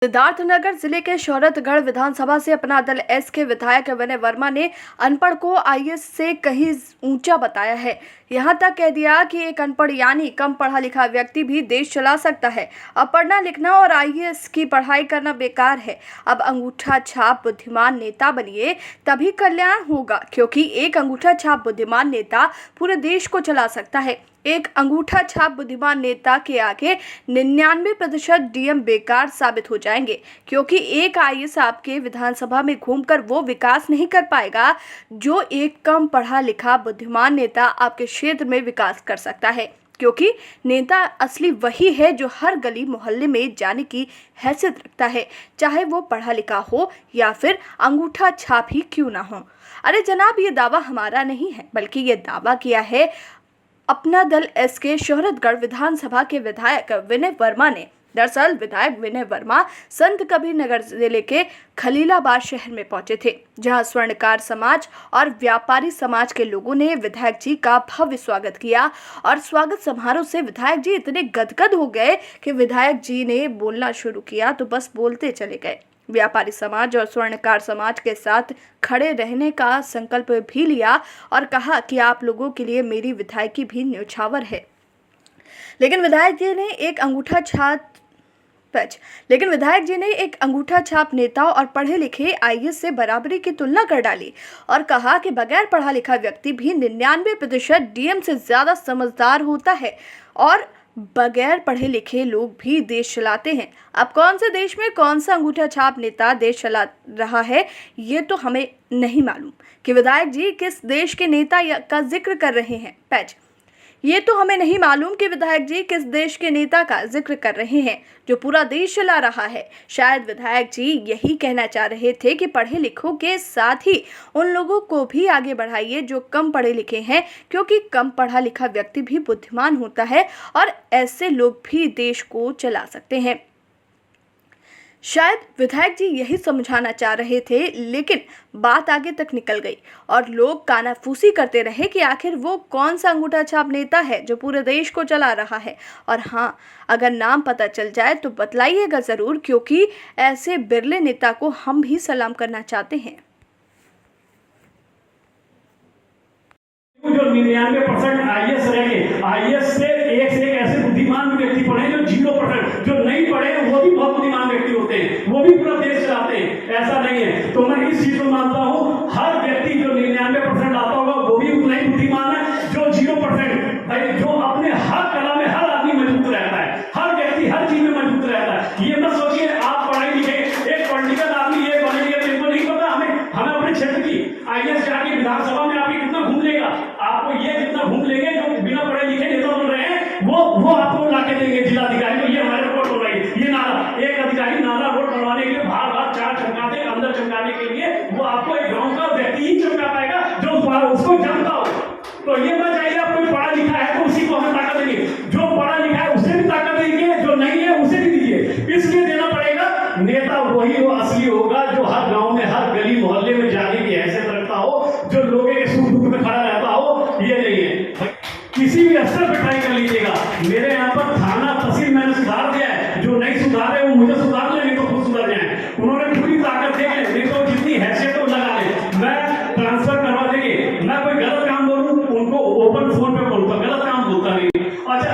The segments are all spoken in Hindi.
सिद्धार्थनगर जिले के शौहरतगढ़ विधानसभा से अपना दल एस के विधायक विनय वर्मा ने अनपढ़ को आईएएस से कहीं ऊंचा बताया है। यहां तक कह दिया कि एक अनपढ़ यानी कम पढ़ा लिखा व्यक्ति भी देश चला सकता है। अब पढ़ना लिखना और आईएएस की पढ़ाई करना बेकार है। अब अंगूठा छाप बुद्धिमान नेता बनिए तभी कल्याण होगा, क्योंकि एक अंगूठा छाप बुद्धिमान नेता पूरे देश को चला सकता है। एक अंगूठा छाप बुद्धिमान नेता के आगे 99% डीएम बेकार साबित हो जाएंगे, क्योंकि एक आईएएस आपके विधानसभा में घूमकर वो विकास नहीं कर पाएगा जो एक कम पढ़ा लिखा बुद्धिमान नेता आपके क्षेत्र में विकास कर सकता है। क्योंकि नेता असली वही है जो हर गली मोहल्ले में जाने की हैसियत रखता है, चाहे वो पढ़ा लिखा हो या फिर अंगूठा छाप ही क्यों ना हो। अरे जनाब, ये दावा हमारा नहीं है, बल्कि ये दावा किया है अपना दल एस के शौहरतगढ़ विधानसभा के विधायक विनय वर्मा ने। दरअसल विधायक विनय वर्मा संत कबीर नगर जिले के खलीलाबाद शहर में पहुंचे थे, जहां स्वर्णकार समाज और व्यापारी समाज के लोगों ने विधायक जी का भव्य स्वागत किया। और स्वागत समारोह से विधायक जी इतने गदगद हो गए कि विधायक जी ने बोलना शुरू किया तो बस बोलते चले गए। व्यापारी समाज और स्वर्णकार समाज के साथ खड़े रहने का संकल्प भी लिया और कहा कि आप लोगों के लिए मेरी विधायकी भी न्यौछावर है। लेकिन विधायक जी ने एक अंगूठा छाप नेता और पढ़े लिखे आईएएस से बराबरी की तुलना कर डाली और कहा कि बगैर पढ़ा लिखा व्यक्ति भी 99% डीएम से ज्यादा समझदार होता है और बगैर पढ़े लिखे लोग भी देश चलाते हैं। अब कौन से देश में कौन सा अंगूठा छाप नेता देश चला रहा है, ये तो हमें नहीं मालूम कि विधायक जी किस देश के नेता का जिक्र कर रहे हैं। ये तो हमें नहीं मालूम कि विधायक जी किस देश के नेता का जिक्र कर रहे हैं जो पूरा देश चला रहा है। शायद विधायक जी यही कहना चाह रहे थे कि पढ़े लिखों के साथ ही उन लोगों को भी आगे बढ़ाइए जो कम पढ़े लिखे हैं, क्योंकि कम पढ़ा लिखा व्यक्ति भी बुद्धिमान होता है और ऐसे लोग भी देश को चला सकते हैं। शायद विधायक जी यही समझाना चाह रहे थे, लेकिन बात आगे तक निकल गई और लोग कानाफूसी करते रहे कि आखिर वो कौन सा अंगूठा छाप नेता है जो पूरे देश को चला रहा है। और हाँ, अगर नाम पता चल जाए तो बतलाइएगा ज़रूर, क्योंकि ऐसे बिरले नेता को हम भी सलाम करना चाहते हैं। जो 99% आईएएस रहेंगे, आईएएस से एक ऐसे बुद्धिमान व्यक्ति पढ़े जो 0%, जो नहीं पढ़े वो भी बहुत बुद्धिमान व्यक्ति होते हैं, वो भी पूरा देश चलाते हैं। ऐसा नहीं है, तो मैं इस चीज को मानता हूँ। हर व्यक्ति जो 99% आता होगा वो भी उतना ही बुद्धिमान है जो 0%। भाई जो अपने हर कला में हर आदमी मजबूत रहता है, हर व्यक्ति हर चीज में मजबूत रहता है। ये मत सोचिए आप पढ़े लिखे एक पॉलिटिकल आदमी ये बनेंगे तो इनको नहीं पता। हमें अपने क्षेत्र की आईएएस जाके विधानसभा में आप कितना घूम लेगा, आपको ये जितना घूम लेंगे जो बिना पढ़े लिखे नेता बन रहे हैं वो आपको लाके देंगे जिलाधिकारी को। ये हमारे रोड बन रही है, ये नाला, एक अधिकारी नाला रोड बनवाने के लिए बाहर चार चमकाते अंदर चमकाने के लिए वो आपको एक गांव का व्यक्ति ही चमका पाएगा जो उसको जानता हो। तो ये मत चाहिए आप कोई पढ़ा लिखा है तो उसी को हमें ताकत देंगे, जो पढ़ा लिखा है उसे भी ताकत देंगे, जो नहीं है उसे भी दीजिए। इसलिए देना पड़ेगा। नेता वही वो असली होगा जो हर गांव में हर गली मोहल्ले में जाने की हैसियत रखता हो, जो लोगों के सुख दुख में खड़ा रहता हो। ये नहीं है, किसी भी स्तर पर ट्राई कर लीजिएगा। मेरे यहाँ पर थाना तहसील मैंने सुधार दिया है, जो नहीं सुधार है वो मुझे सुधार ले, नहीं तो खुद सुधर जाए। उन्होंने पूरी ताकत देख ले, नहीं तो जितनी हैसियत वो लगा ले, मैं ट्रांसफर करवा देंगे। मैं कोई गलत काम बोलूं उनको ओपन फोन पे बोलता, गलत काम बोलता नहीं। अच्छा,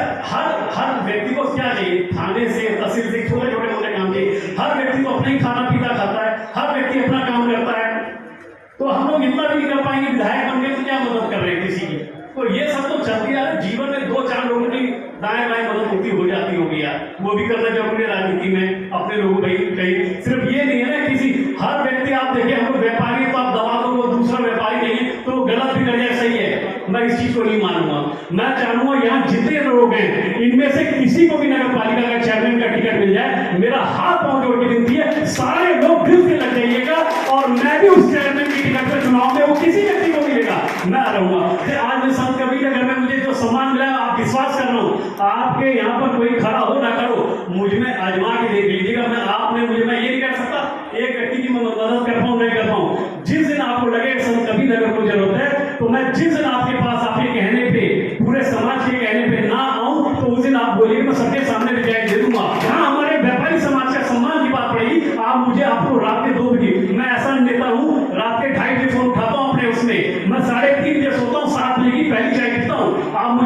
हर व्यक्ति को क्या चाहिए, थाने से तहसील से छोटे छोटे मोटे काम चाहिए। हर व्यक्ति को अपना ही खाना पीता खाता है, हर व्यक्ति अपना काम करता है। तो हम लोग इतना भी नहीं कर पाएंगे, विधायक बन के तो क्या मदद कर रहे हैं किसी की। तो ये सब तो चलती है जीवन में। 2-4 लोगों की दाएं बाएं मदद होती हो जाती होगी यार, वो भी करना जरूरी है राजनीति में। अपने लोगों कहीं सिर्फ ये नहीं है ना, किसी हर व्यक्ति आप देखिए, हम लोग व्यापारी तो आप दवा दो वो दूसरा व्यापारी नहीं है तो गलत भी कर जाए, सही है। मैं इस चीज को नहीं मानूंगा। मैं चाहूंगा यहाँ जितने लोग हैं इनमें से किसी को भी नगर पालिका का चेयरमैन का टिकट मिल जाए, मेरा हाथ पांव जोड़ के विनती है सारे लोग दिल से लग जाइएगा और मैं भी उस चेयरमैन की टिकट पर चुनाव में वो किसी व्यक्ति को मिलेगा मैं रहूंगा। आज मैं संत कबीर नगर में मुझे जो सम्मान मिला है, आप विश्वास कर रहा हूँ, आपके यहाँ पर कोई खड़ा हो ना करो, मुझ में आजमा के देख लीजिएगा। मैं ये नहीं कर सकता एक व्यक्ति की मदद कर पाऊँ नहीं कर पाऊँ। जिस दिन आपको लगे संत कबीर नगर को जरूरत है, तो मैं जिस दिन आपके पास आपके कहने पे, पूरे समाज के कहने पे ना आऊं, तो उस दिन आप बोलिए मैं सबके सामने विजय दे दूंगा। जहां हमारे व्यापारी समाज का सम्मान की बात पड़ेगी होगी, आप मुझे आपको रात के 2 बजे, मैं ऐसा नेता हूँ रात के 2:30 बजे फोन उठाता हूँ अपने उसमें, मैं 3:30 बजे सोता हूँ, 7 बजे की पहली चाय पीता हूँ, आप मुझे